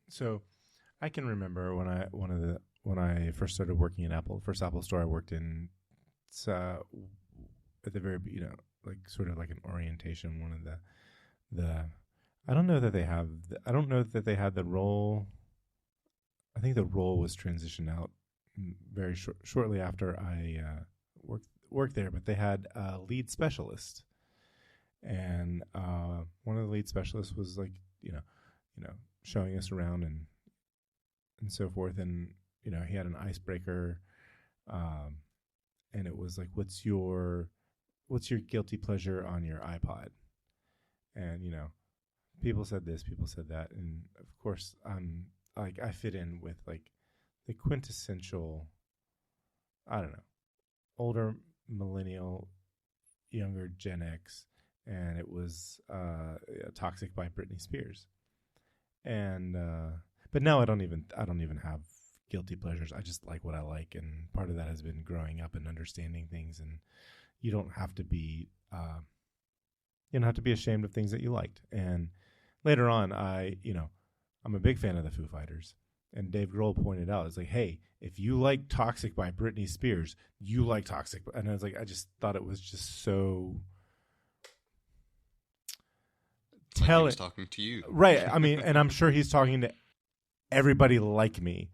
So I can remember when I first started working at Apple, first Apple store I worked in, it's, at the very, like sort of like an orientation. One of the I don't know that they have. I don't know that they had the role. I think the role was transitioned out very shortly after I worked there. But they had a lead specialist, and one of the lead specialists was like showing us around and so forth. And he had an icebreaker, and it was like, what's your guilty pleasure on your iPod? And people said this, people said that, and of course I'm like, I fit in with like the quintessential, I don't know, older millennial, younger Gen X, and it was Toxic by Britney Spears. And but now I don't even have guilty pleasures. I just like what I like, and part of that has been growing up and understanding things. And you don't have to be ashamed of things that you liked. And later on, I'm a big fan of the Foo Fighters, and Dave Grohl pointed out, it's like, hey, if you like Toxic by Britney Spears, you like Toxic. And I was like, I just thought it was just so. Like he was talking to you. Right. I mean, and I'm sure he's talking to everybody like me.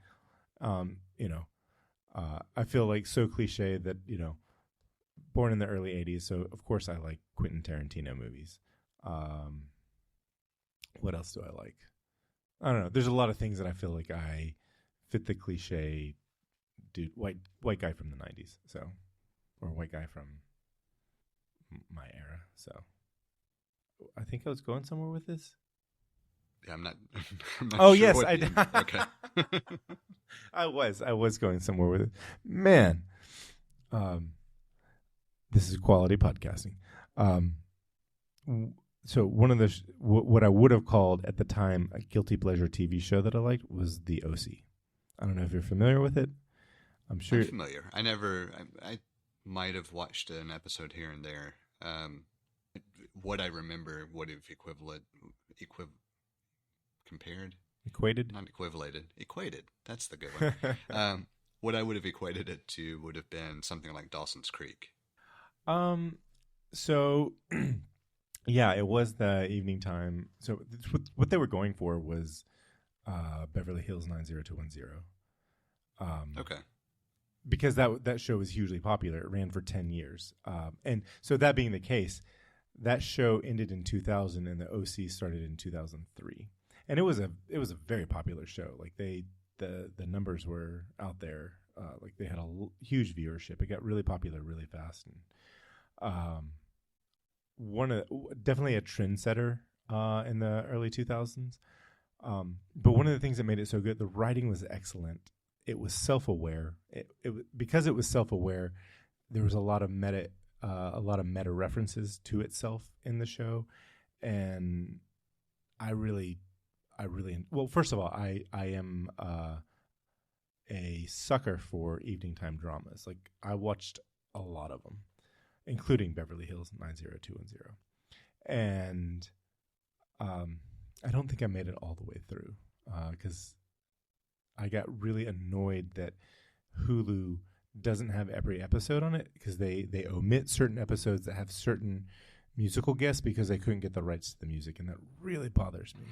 I feel like so cliche that, born in the early 80s, so of course I like Quentin Tarantino movies. What else do I like? I don't know. There's a lot of things that I feel like I fit the cliche dude, white guy from the 90s, so, or white guy from my era, so. I think I was going somewhere with this. Yeah, I'm not oh, sure yes, okay. I was going somewhere with it. Man, this is quality podcasting. So one of the what I would have called at the time a guilty pleasure TV show that I liked was The OC. I don't know if you're familiar with it. I'm sure. I'm familiar. I might have watched an episode here and there. What I remember would have equated? Not equated. That's the good one. What I would have equated it to would have been something like Dawson's Creek. So, yeah, it was the evening time. So what they were going for was Beverly Hills 90210. Okay. Because that show was hugely popular. It ran for 10 years. And so that being the case, that show ended in 2000 and the OC started in 2003. And it was a very popular show. Like the numbers were out there. Like they had a huge viewership. It got really popular really fast. And definitely a trendsetter in the early 2000s. But one of the things that made it so good, the writing was excellent. It was self-aware. Because it was self-aware, there was a lot of meta references to itself in the show, and I really, well, first of all, I am a sucker for evening time dramas. Like I watched a lot of them, including Beverly Hills 90210, and I don't think I made it all the way through because I got really annoyed that Hulu doesn't have every episode on it because they omit certain episodes that have certain musical guests because they couldn't get the rights to the music, and that really bothers me.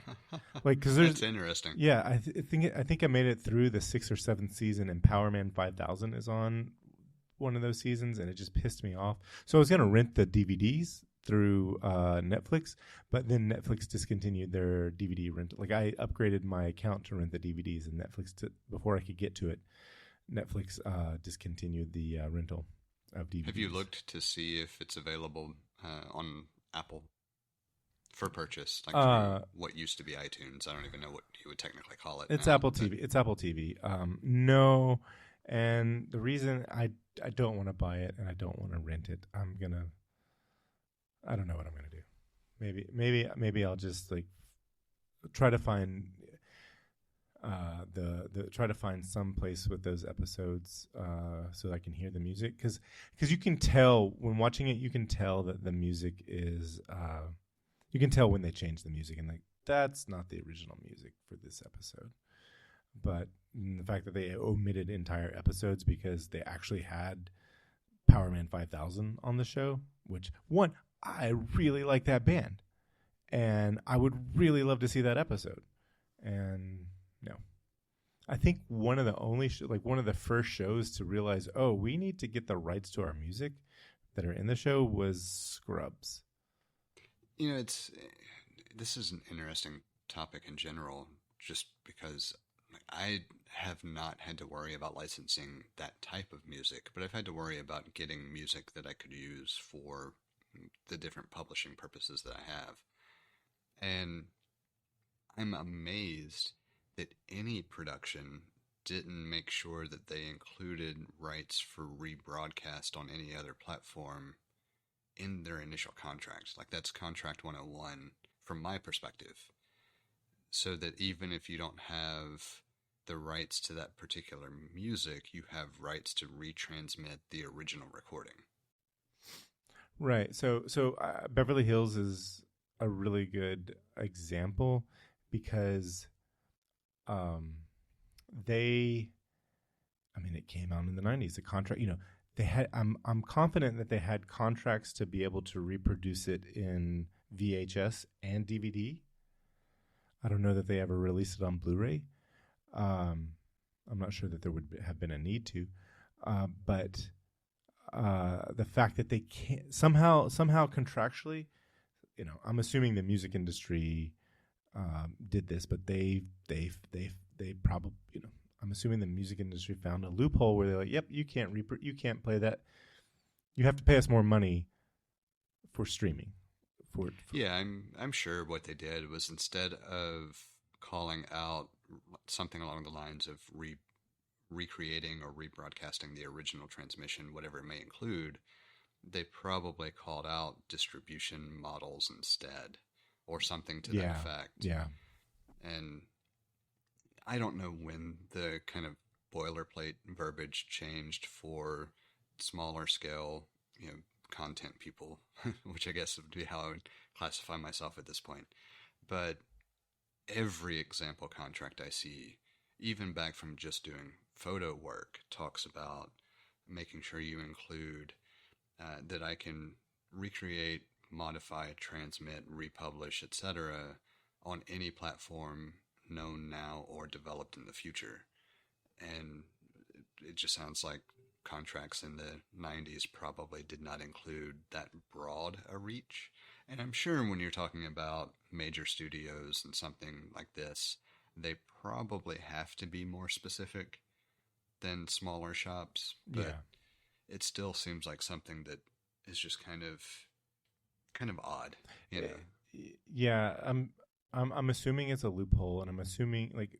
Like, because that's interesting. Yeah, I think I made it through the 6th or 7th season, and Power Man 5000 is on one of those seasons, and it just pissed me off. So I was gonna rent the DVDs through Netflix, but then Netflix discontinued their DVD rental. Like I upgraded my account to rent the DVDs, and Netflix before I could get to it, Netflix discontinued the rental of DVDs. Have you looked to see if it's available on Apple for purchase? Like what used to be iTunes. I don't even know what you would technically call it. It's now, Apple TV. It's Apple TV. No, and the reason I don't want to buy it and I don't want to rent it, I don't know what I'm gonna do. Maybe I'll just like try to find try to find some place with those episodes so that I can hear the music, because you can tell when watching it, you can tell that the music is you can tell when they change the music, and like that's not the original music for this episode. But the fact that they omitted entire episodes because they actually had Powerman 5000 on the show, which, one, I really like that band. And I would really love to see that episode. And no. I think one of the only, one of the first shows to realize, oh, we need to get the rights to our music that are in the show was Scrubs. You know, this is an interesting topic in general, just because I have not had to worry about licensing that type of music, but I've had to worry about getting music that I could use for the different publishing purposes that I have. And I'm amazed that any production didn't make sure that they included rights for rebroadcast on any other platform in their initial contract. Like, that's contract 101 from my perspective. So that even if you don't have the rights to that particular music, you have rights to retransmit the original recording. Right. So Beverly Hills is a really good example because it came out in the 90s. The contract, they had. I'm confident that they had contracts to be able to reproduce it in VHS and DVD. I don't know that they ever released it on Blu-ray. I'm not sure that there would have been a need to, but the fact that they can't somehow contractually, I'm assuming the music industry did this, but they probably, I'm assuming the music industry found a loophole where they're like, yep, you can't play that. You have to pay us more money for streaming. Yeah, I'm sure what they did was, instead of calling out something along the lines of recreating or rebroadcasting the original transmission, whatever it may include, they probably called out distribution models instead, or something to that effect. Yeah. And I don't know when the kind of boilerplate verbiage changed for smaller scale, content people, which I guess would be how I would classify myself at this point. But every example contract I see, even back from just doing photo work, talks about making sure you include that I can recreate, modify, transmit, republish, etc. on any platform known now or developed in the future. And it just sounds like contracts in the 90s probably did not include that broad a reach. And I'm sure when you're talking about major studios and something like this, they probably have to be more specific than smaller shops. But it still seems like something that is just kind of odd, Yeah, I'm assuming it's a loophole, and I'm assuming like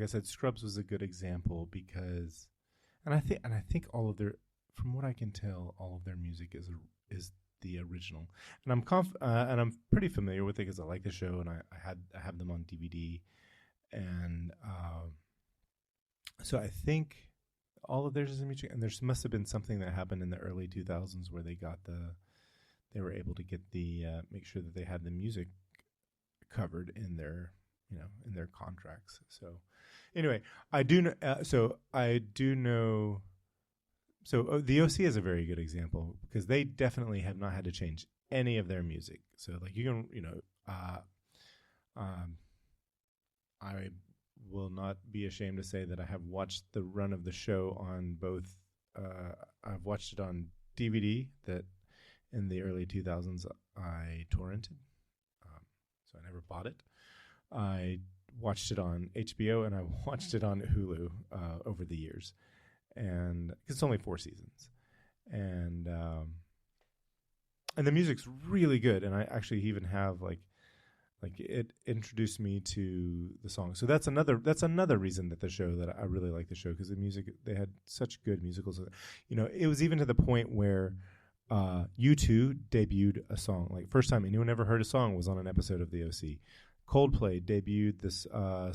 I said, Scrubs was a good example because, and I think all of their, from what I can tell, all of their music is the original, and I'm pretty familiar with it because I like the show, and I have them on DVD, and so I think all of theirs is in music, and there must have been something that happened in the early 2000s where they were able to get make sure that they had the music covered in their in their contracts. So anyway, I do know. So the OC is a very good example because they definitely have not had to change any of their music. So like you can I will not be ashamed to say that I have watched the run of the show on both. I've watched it on DVD that in the early 2000s I torrented. So I never bought it. I watched it on HBO and I watched it on Hulu over the years, and it's only 4 seasons, and the music's really good. And I actually even have like it introduced me to the song. So that's another reason that I really like the show, because the music, they had such good musicals. It was even to the point where U2 debuted a song. Like, first time anyone ever heard a song was on an episode of the OC. Coldplay debuted this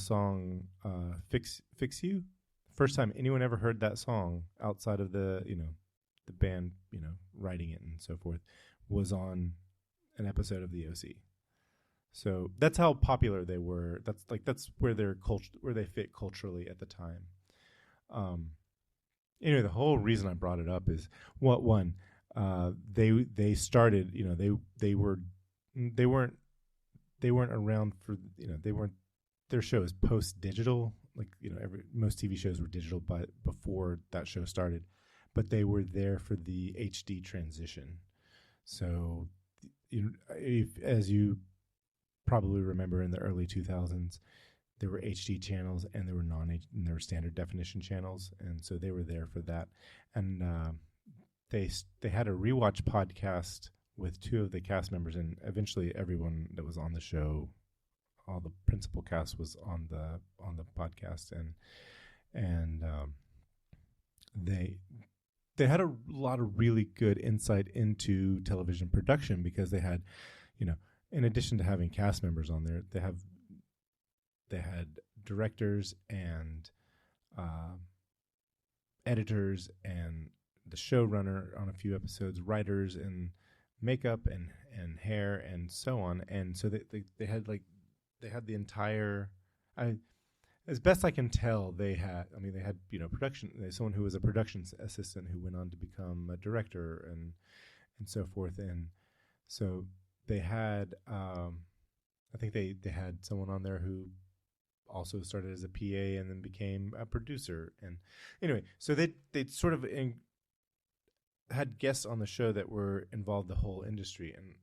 song, Fix You. First time anyone ever heard that song outside of the band, writing it and so forth, was on an episode of the OC. So that's how popular they were. That's where their culture, where they fit culturally at the time. Um, anyway, the whole reason I brought it up is they started, they weren't around for, they weren't, their show is post digital, like, most TV shows were digital but before that show started, but they were there for the HD transition. So as you probably remember, in the early 2000s there were HD channels and there were and there were standard definition channels, and so they were there for that. And they had a rewatch podcast with two of the cast members, and eventually everyone that was on the show, all the principal cast, was on the podcast, and they had a lot of really good insight into television production, because they had, in addition to having cast members on there, they had directors and editors and the showrunner on a few episodes, writers and makeup and hair and so on. And so they had the entire, as best I can tell, they had production. There's someone who was a production assistant who went on to become a director and so forth. And so they had, I think they had someone on there who also started as a PA and then became a producer. And anyway, so they sort of had guests on the show that were involved the whole industry. And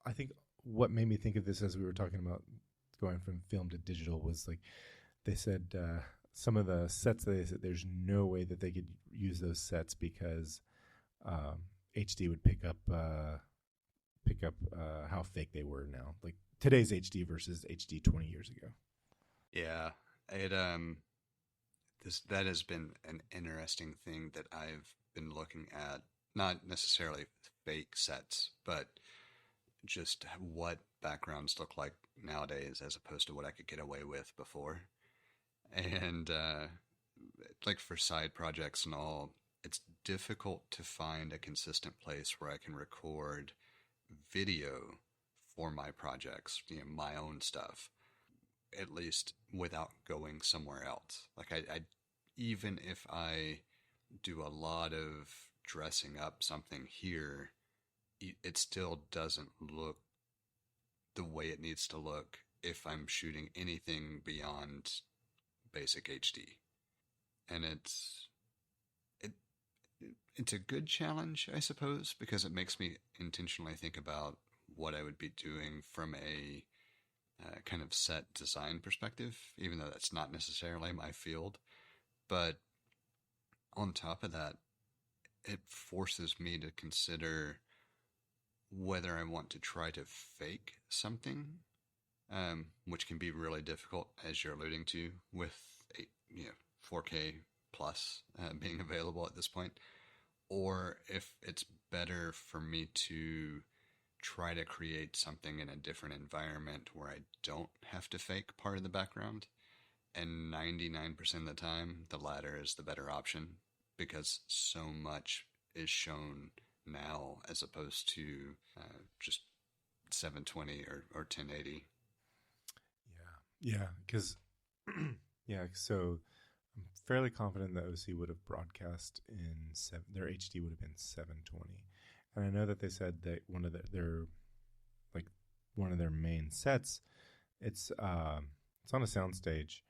I think what made me think of this, as we were talking about going from film to digital, was like, they said some of the sets, they said there's no way that they could use those sets because HD would pick up how fake they were now, like today's HD versus HD 20 years ago. Yeah, it that has been an interesting thing that I've been looking at. Not necessarily fake sets, but just what backgrounds look like nowadays as opposed to what I could get away with before. And like for side projects and all, it's difficult to find a consistent place where I can record video for my projects, my own stuff, at least without going somewhere else. Like I even if I do a lot of dressing up something here, it still doesn't look the way it needs to look if I'm shooting anything beyond basic HD. And it's a good challenge, I suppose, because it makes me intentionally think about what I would be doing from a kind of set design perspective, even though that's not necessarily my field. But on top of that, it forces me to consider whether I want to try to fake something, which can be really difficult, as you're alluding to, with 4K plus being available at this point, or if it's better for me to try to create something in a different environment where I don't have to fake part of the background. And 99% of the time, the latter is the better option, because so much is shown now as opposed to just 720 or 1080. Yeah, because so I'm fairly confident that OC would have broadcast in their HD would have been 720, and I know that they said that one of their main sets, it's on a soundstage.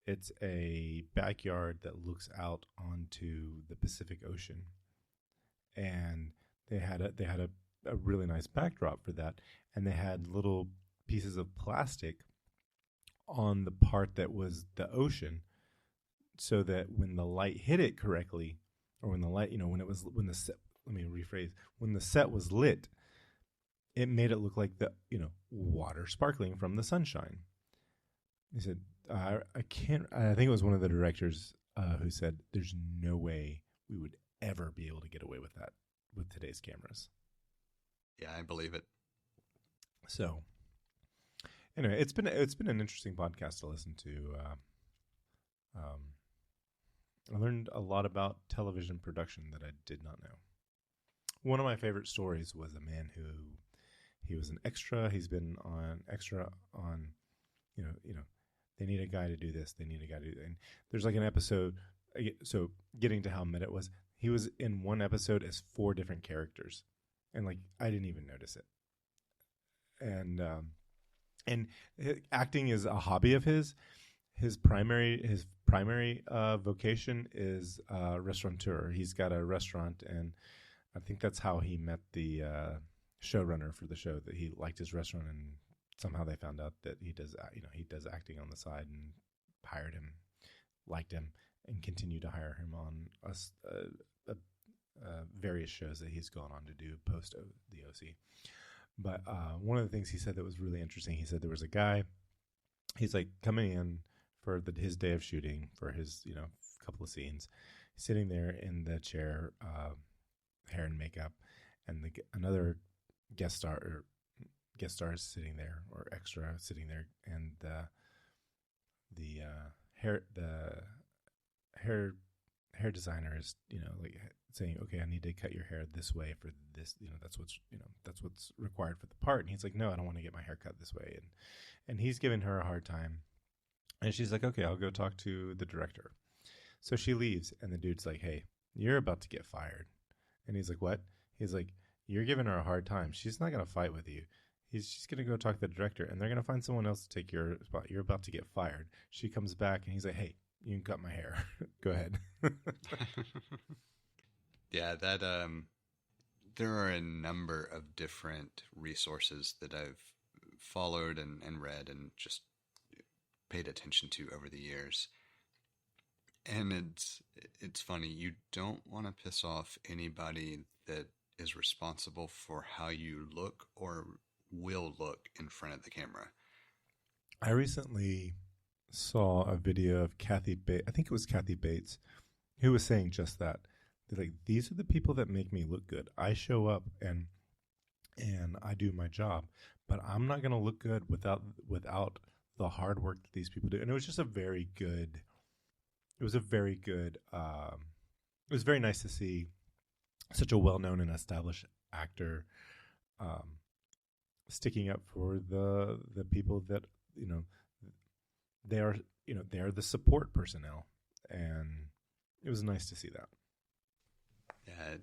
It's a backyard that looks out onto the Pacific Ocean, and they had a really nice backdrop for that, and they had little pieces of plastic on the part that was the ocean, so that when the light hit it correctly, or when the set was lit, it made it look like the water sparkling from the sunshine. He said, I think it was one of the directors who said, there's no way we would ever be able to get away with that with today's cameras. Yeah, I believe it. So anyway, it's been an interesting podcast to listen to. I learned a lot about television production that I did not know. One of my favorite stories was a man who He was an extra. He's been on extra on, they need a guy to do this. They need a guy to do that. And there's like an episode. So getting to how meta it was, he was in one episode as 4 different characters, and like I didn't even notice it. And acting is a hobby of his. His primary vocation is restaurateur. He's got a restaurant, and I think that's how he met the showrunner for the show. That he liked his restaurant, and somehow they found out that he does acting on the side, and hired him, liked him, and continued to hire him on various shows that he's gone on to do post the OC. But one of the things he said that was really interesting, he said there was a guy, he's like coming in for his day of shooting for his couple of scenes, sitting there in the chair, hair and makeup, and another guest star is sitting there, or extra sitting there, and the hair designer is like saying, okay, I need to cut your hair this way for this, that's what's required for the part. And he's like, no, I don't want to get my hair cut this way. And he's giving her a hard time, and she's like, okay, I'll go talk to the director. So she leaves, and the dude's like, hey, you're about to get fired. And he's like, what? He's like, you're giving her a hard time. She's not going to fight with you. She's going to go talk to the director, and they're going to find someone else to take your spot. You're about to get fired. She comes back, and he's like, hey, you can cut my hair. Go ahead. Yeah, that there are a number of different resources that I've followed and read and just paid attention to over the years. And it's funny, you don't want to piss off anybody that is responsible for how you look or will look in front of the camera. I recently saw a video of Kathy Bates. I think it was Kathy Bates, who was saying just that. They're like, these are the people that make me look good. I show up and I do my job, but I'm not going to look good without the hard work that these people do. And it was just very nice to see such a well-known and established actor sticking up for the people that they are the support personnel, and it was nice to see that. Yeah,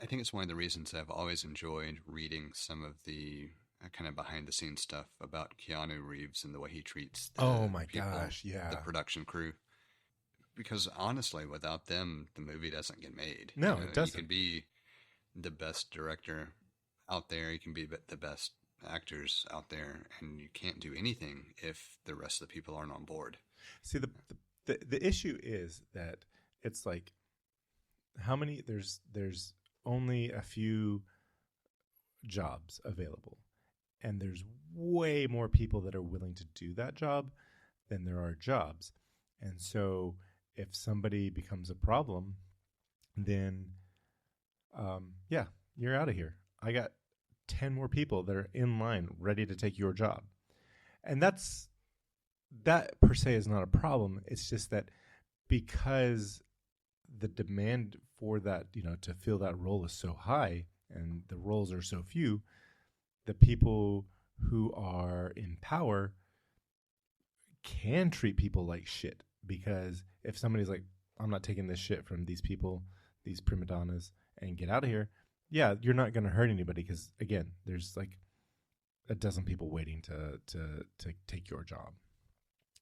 I think it's one of the reasons I've always enjoyed reading some of the kind of behind the scenes stuff about Keanu Reeves and the way he treats the production crew. Because honestly, without them, the movie doesn't get made. No, it doesn't. You can be the best director out there. You can be the best actors out there, and you can't do anything if the rest of the people aren't on board. See, the issue is that it's like, how many? There's only a few jobs available, and there's way more people that are willing to do that job than there are jobs. And so if somebody becomes a problem, then you're out of here. I got 10 more people that are in line ready to take your job. And that per se is not a problem. It's just that because the demand for that, to fill that role is so high and the roles are so few, the people who are in power can treat people like shit. Because if somebody's like, I'm not taking this shit from these people, these prima donnas, and get out of here, yeah, you're not going to hurt anybody, because, again, there's like a dozen people waiting to take your job.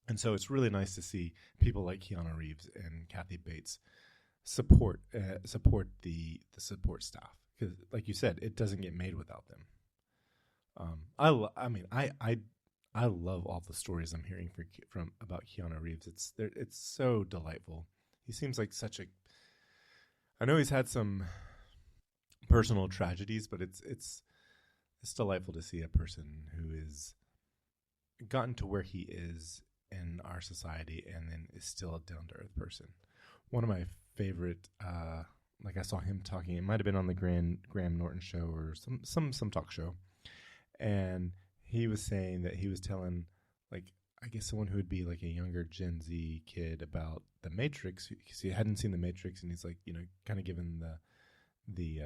And so it's really nice to see people like Keanu Reeves and Kathy Bates support the support staff, because, like you said, it doesn't get made without them. I love all the stories I'm hearing from about Keanu Reeves. It's so delightful. He seems like I know he's had some personal tragedies, but it's delightful to see a person who is gotten to where he is in our society and then is still a down-to-earth person. One of my favorite, I saw him talking, it might have been on the Graham Norton show or some talk show, and he was saying that he was telling, I guess someone who would be like a younger Gen Z kid about the Matrix, because he hadn't seen the Matrix, and he's kind of given the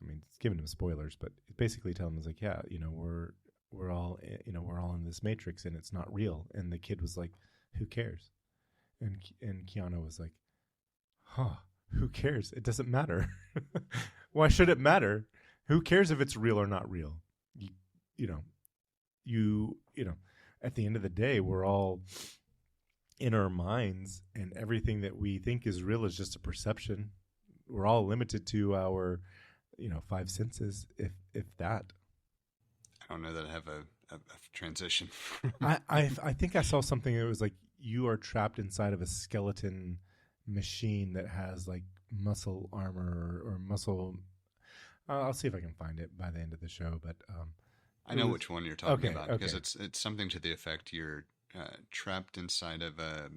I mean, it's giving him spoilers, but it's basically telling him, it's like, yeah, we're all, we're all in this matrix and it's not real. And the kid was like, who cares? And Keanu was like, huh, who cares? It doesn't matter. Why should it matter? Who cares if it's real or not real? You know, at the end of the day, we're all in our minds, and everything that we think is real is just a perception. We're all limited to our, five senses, if that. I don't know that I have a transition. I think I saw something that was like, you are trapped inside of a skeleton machine that has like muscle armor or muscle. I'll see if I can find it by the end of the show, but I know which one you're talking about, because okay. it's something to the effect you're trapped inside of a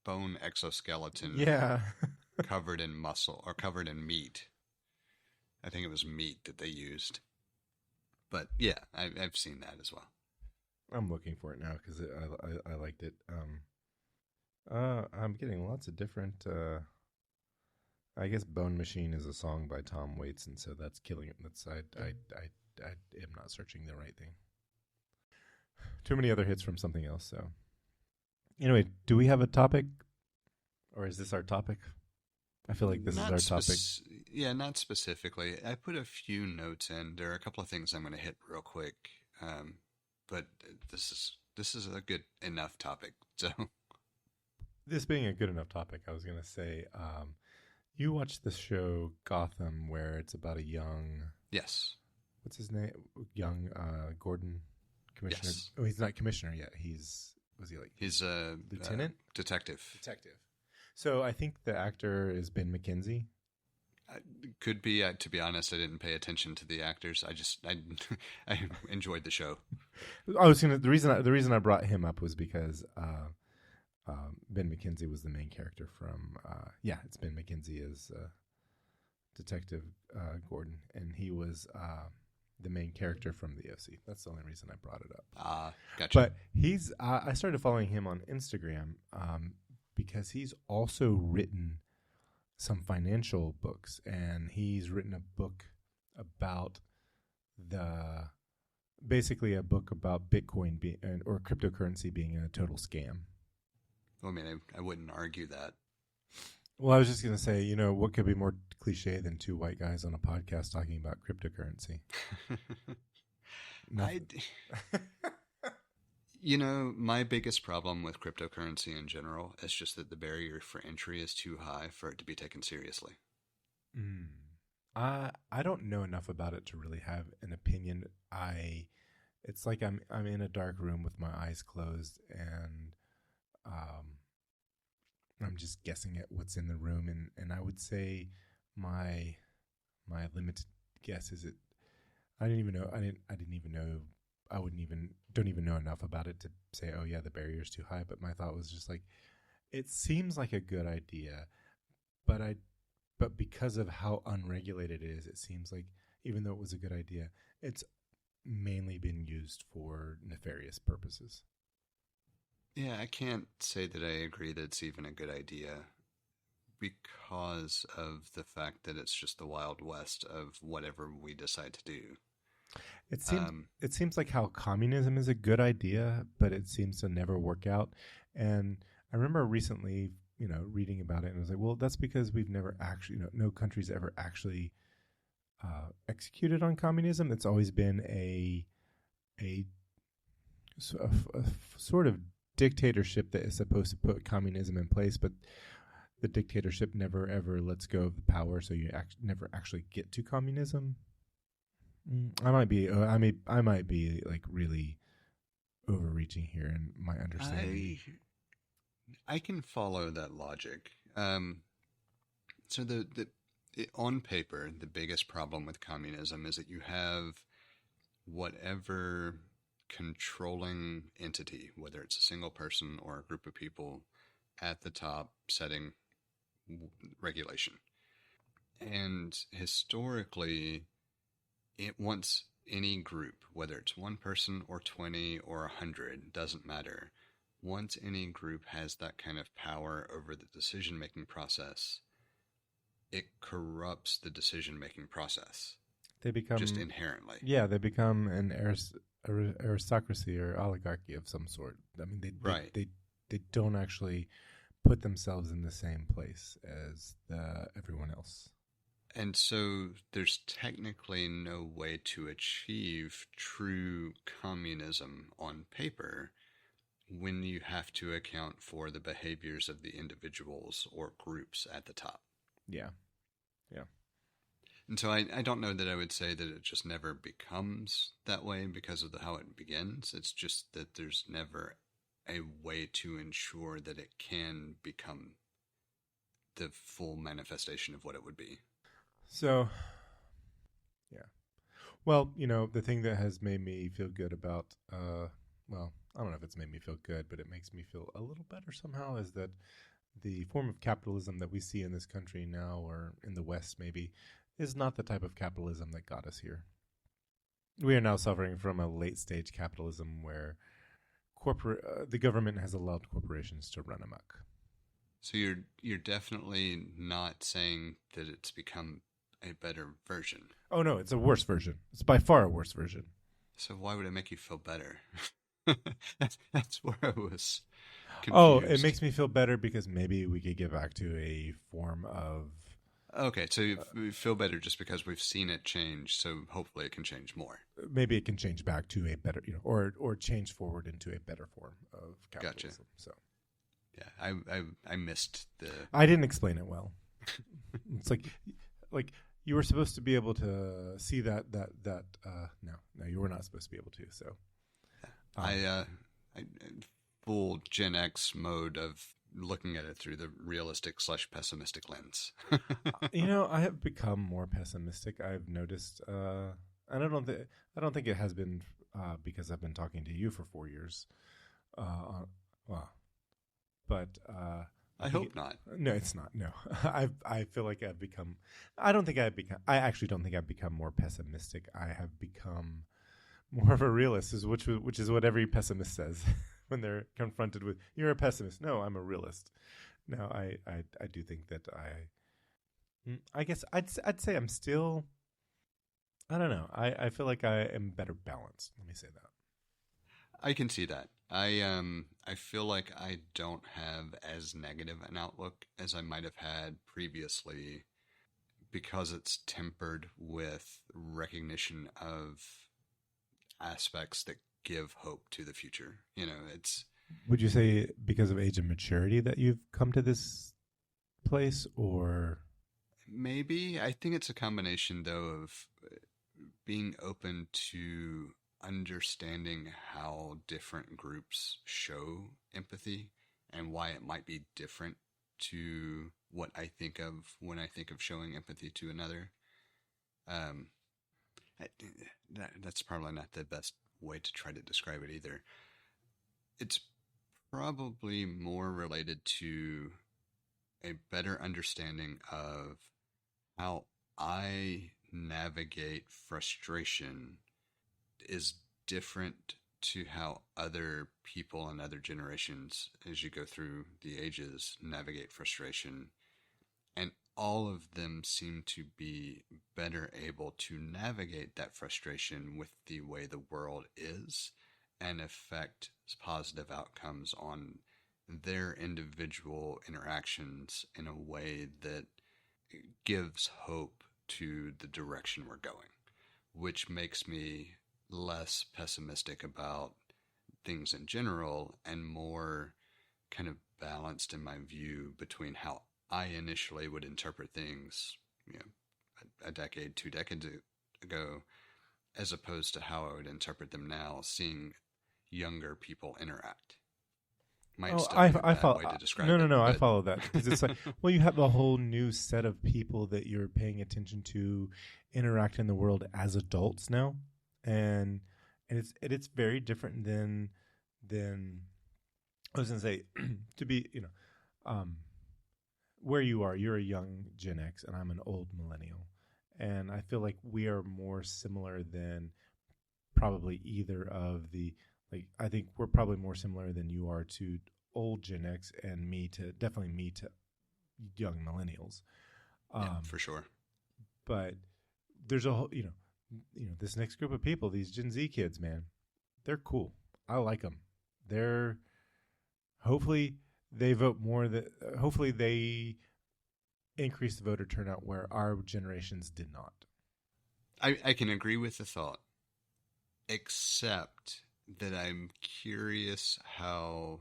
bone exoskeleton, yeah. covered in muscle or covered in meat. I think it was meat that they used, but yeah, I've seen that as well. I'm looking for it now because I liked it. I'm getting lots of different. I guess "Bone Machine" is a song by Tom Waits, and so that's killing it. That's I am not searching the right thing. Too many other hits from something else. So, anyway, do we have a topic, or is this our topic? I feel like this is our topic. Yeah, not specifically. I put a few notes in. There are a couple of things I'm going to hit real quick, but this is a good enough topic. So, this being a good enough topic, I was going to say, you watched the show Gotham, where it's about a young. Yes. What's his name? Young Gordon, commissioner. Yes. Oh, he's not commissioner yet. He's a lieutenant, detective. So I think the actor is Ben McKenzie. Could be. To be honest, I didn't pay attention to the actors. I enjoyed the show. The reason I brought him up was because Ben McKenzie was the main character from. It's Ben McKenzie as Detective Gordon, and he was the main character from the OC. That's the only reason I brought it up. Gotcha. But he's. I started following him on Instagram because he's also written some financial books, and he's written a book about basically a book about Bitcoin or cryptocurrency being a total scam. Well, I mean, I wouldn't argue that. Well, I was just going to say, what could be more cliche than two white guys on a podcast talking about cryptocurrency? My biggest problem with cryptocurrency in general is just that the barrier for entry is too high for it to be taken seriously. I don't know enough about it to really have an opinion. It's like I'm in a dark room with my eyes closed, and I'm just guessing at what's in the room, and I would say my limited guess is I don't even know. Don't even know enough about it to say, oh yeah, the barrier's too high. But my thought was just like, it seems like a good idea, but because of how unregulated it is, it seems like even though it was a good idea, it's mainly been used for nefarious purposes. Yeah, I can't say that I agree that it's even a good idea because of the fact that it's just the Wild West of whatever we decide to do. It seems like how communism is a good idea, but it seems to never work out. And I remember recently, reading about it, and I was like, well, that's because we've never actually, no country's ever actually executed on communism. It's always been a sort of dictatorship that is supposed to put communism in place, but the dictatorship never ever lets go of the power, so you never actually get to communism. I might be like really overreaching here in my understanding. I can follow that logic. So on paper, the biggest problem with communism is that you have whatever controlling entity, whether it's a single person or a group of people, at the top setting regulation. And historically, it wants any group, whether it's one person or 20 or 100, doesn't matter. Once any group has that kind of power over the decision-making process, it corrupts the decision-making process They become just inherently. Yeah, they become an aristocracy or oligarchy of some sort. I mean, Right. they don't actually put themselves in the same place as everyone else. And so there's technically no way to achieve true communism on paper when you have to account for the behaviors of the individuals or groups at the top. Yeah, yeah. And so I don't know that I would say that it just never becomes that way because of how it begins. It's just that there's never a way to ensure that it can become the full manifestation of what it would be. So, yeah. Well, the thing that has made me feel good about, well, I don't know if it's made me feel good, but it makes me feel a little better somehow, is that the form of capitalism that we see in this country now, or in the West maybe, is not the type of capitalism that got us here. We are now suffering from a late stage capitalism where the government has allowed corporations to run amok. So you're definitely not saying that it's become a better version. Oh no, it's a worse version. It's by far a worse version. So why would it make you feel better? That's where I was confused. Oh, it makes me feel better because maybe we could get back to a form of... Okay, so you feel better just because we've seen it change, so hopefully it can change more. Maybe it can change back to a better, or change forward into a better form of capitalism. Gotcha. So, yeah, I missed the... I didn't explain it well. It's like you were supposed to be able to see that no, you were not supposed to be able to. So, I full Gen X mode of looking at it through the realistic / pessimistic lens. I have become more pessimistic. I've noticed, and I don't think it has been because I've been talking to you for 4 years. But I hope not. No, it's not. No, I feel like I've become. I actually don't think I've become more pessimistic. I have become more of a realist, which is what every pessimist says when they're confronted with, "You're a pessimist." No, I'm a realist. No, I do think that I guess I'd say I'm still. I don't know. I feel like I am better balanced. Let me say that. I can see that. I feel like I don't have as negative an outlook as I might have had previously because it's tempered with recognition of aspects that give hope to the future. It's... Would you say because of age and maturity that you've come to this place, or? Maybe. I think it's a combination, though, of being open to understanding how different groups show empathy and why it might be different to what I think of when I think of showing empathy to another. That's probably not the best way to try to describe it either. It's probably more related to a better understanding of how I navigate frustration is different to how other people and other generations, as you go through the ages, navigate frustration. And all of them seem to be better able to navigate that frustration with the way the world is and affect positive outcomes on their individual interactions in a way that gives hope to the direction we're going, which makes me less pessimistic about things in general and more kind of balanced in my view between how I initially would interpret things, a decade, 2 decades ago, as opposed to how I would interpret them now, seeing younger people interact. Might still be a bad way to describe it. No, I follow that because it's like, well, you have a whole new set of people that you're paying attention to interact in the world as adults now, and it's very different than I was going to say to be where you are. You're a young Gen X, and I'm an old millennial, and I feel like we are more similar than probably either of the. Like, I think we're probably more similar than you are to old Gen X and definitely me to young millennials. Yeah, for sure. But there's a whole, this next group of people, these Gen Z kids, man, they're cool. I like them. They're hopefully they vote more. Hopefully they increase the voter turnout where our generations did not. I can agree with the thought, except that I'm curious how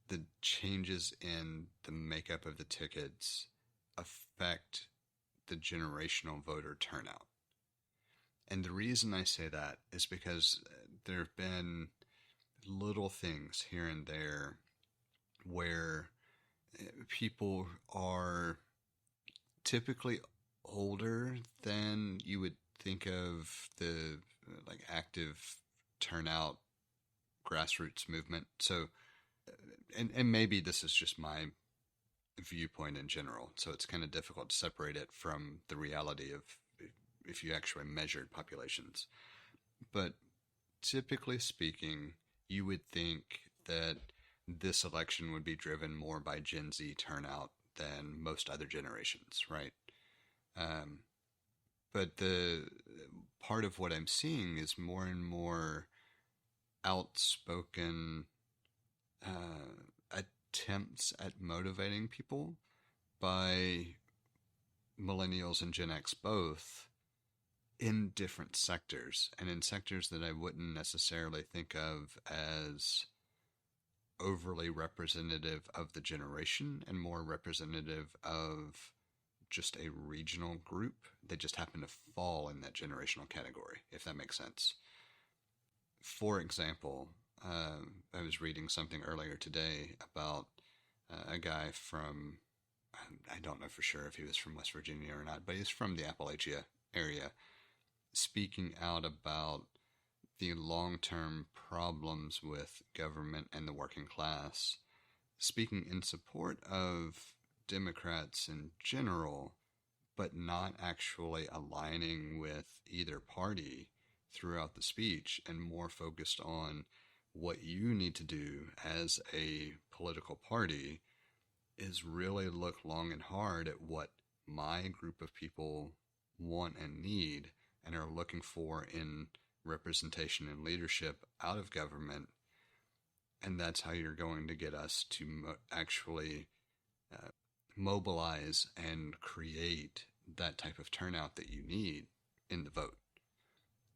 the changes in the makeup of the tickets affect the generational voter turnout. And the reason I say that is because there have been little things here and there where people are typically older than you would think of the like active turnout grassroots movement. So, and maybe this is just my viewpoint in general. So it's kind of difficult to separate it from the reality of if you actually measured populations. But typically speaking, you would think that this election would be driven more by Gen Z turnout than most other generations, right? But the part of what I'm seeing is more and more outspoken attempts at motivating people by millennials and Gen X both in different sectors, and in sectors that I wouldn't necessarily think of as overly representative of the generation and more representative of just a regional group. They just happen to fall in that generational category, if that makes sense. For example, I was reading something earlier today about a guy from, I don't know for sure if he was from West Virginia or not, but he's from the Appalachia area, speaking out about the long-term problems with government and the working class, speaking in support of Democrats in general, but not actually aligning with either party throughout the speech, and more focused on what you need to do as a political party is really look long and hard at what my group of people want and need and are looking for in representation and leadership out of government. And that's how you're going to get us to actually mobilize and create that type of turnout that you need in the vote.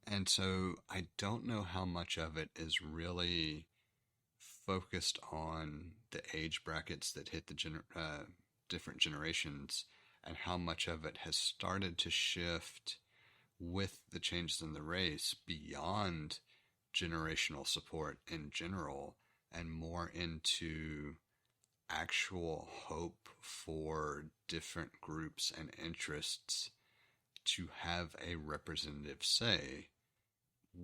And so I don't know how much of it is really focused on the age brackets that hit the different generations, and how much of it has started to shift with the changes in the race beyond generational support in general and more into actual hope for different groups and interests to have a representative say,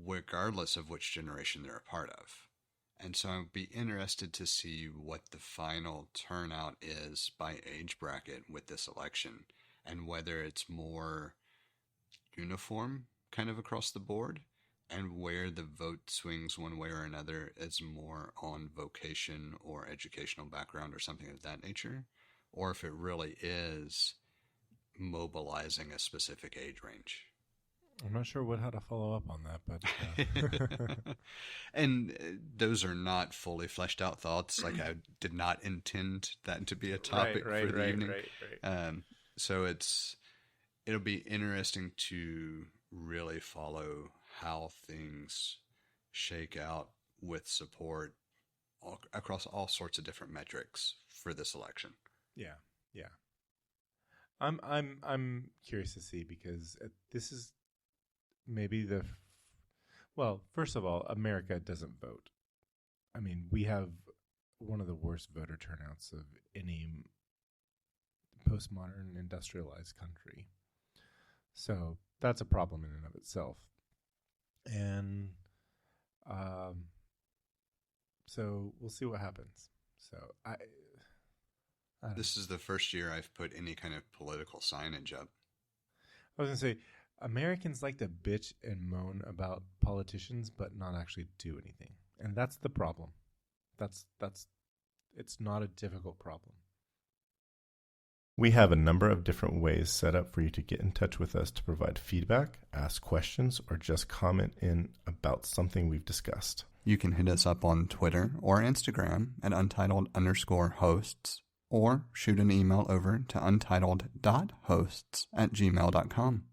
regardless of which generation they're a part of. And so I'd be interested to see what the final turnout is by age bracket with this election, and whether it's more uniform kind of across the board, and where the vote swings one way or another is more on vocation or educational background or something of that nature, or if it really is mobilizing a specific age range. I'm not sure how to follow up on that, but and those are not fully fleshed out thoughts. Like, I did not intend that to be a topic for the evening. So it'll be interesting to really follow how things shake out with support across all sorts of different metrics for this election. Yeah. I'm curious to see, because this is maybe well, first of all, America doesn't vote. I mean, we have one of the worst voter turnouts of any postmodern industrialized country. So that's a problem in and of itself. And so we'll see what happens. So this is the first year I've put any kind of political signage up. I was going to say, Americans like to bitch and moan about politicians, but not actually do anything. And that's the problem. It's not a difficult problem. We have a number of different ways set up for you to get in touch with us to provide feedback, ask questions, or just comment in about something we've discussed. You can hit us up on Twitter or Instagram at untitled_hosts, or shoot an email over to untitled.hosts@gmail.com.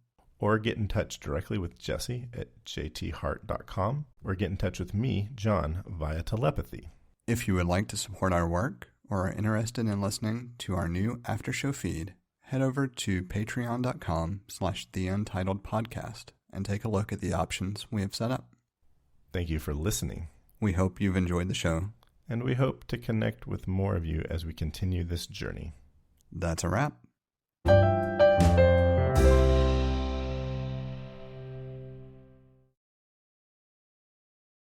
Or get in touch directly with Jesse at jthart.com, or get in touch with me, John, via telepathy. If you would like to support our work or are interested in listening to our new after show feed, head over to patreon.com/theUntitledPodcast and take a look at the options we have set up. Thank you for listening. We hope you've enjoyed the show. And we hope to connect with more of you as we continue this journey. That's a wrap.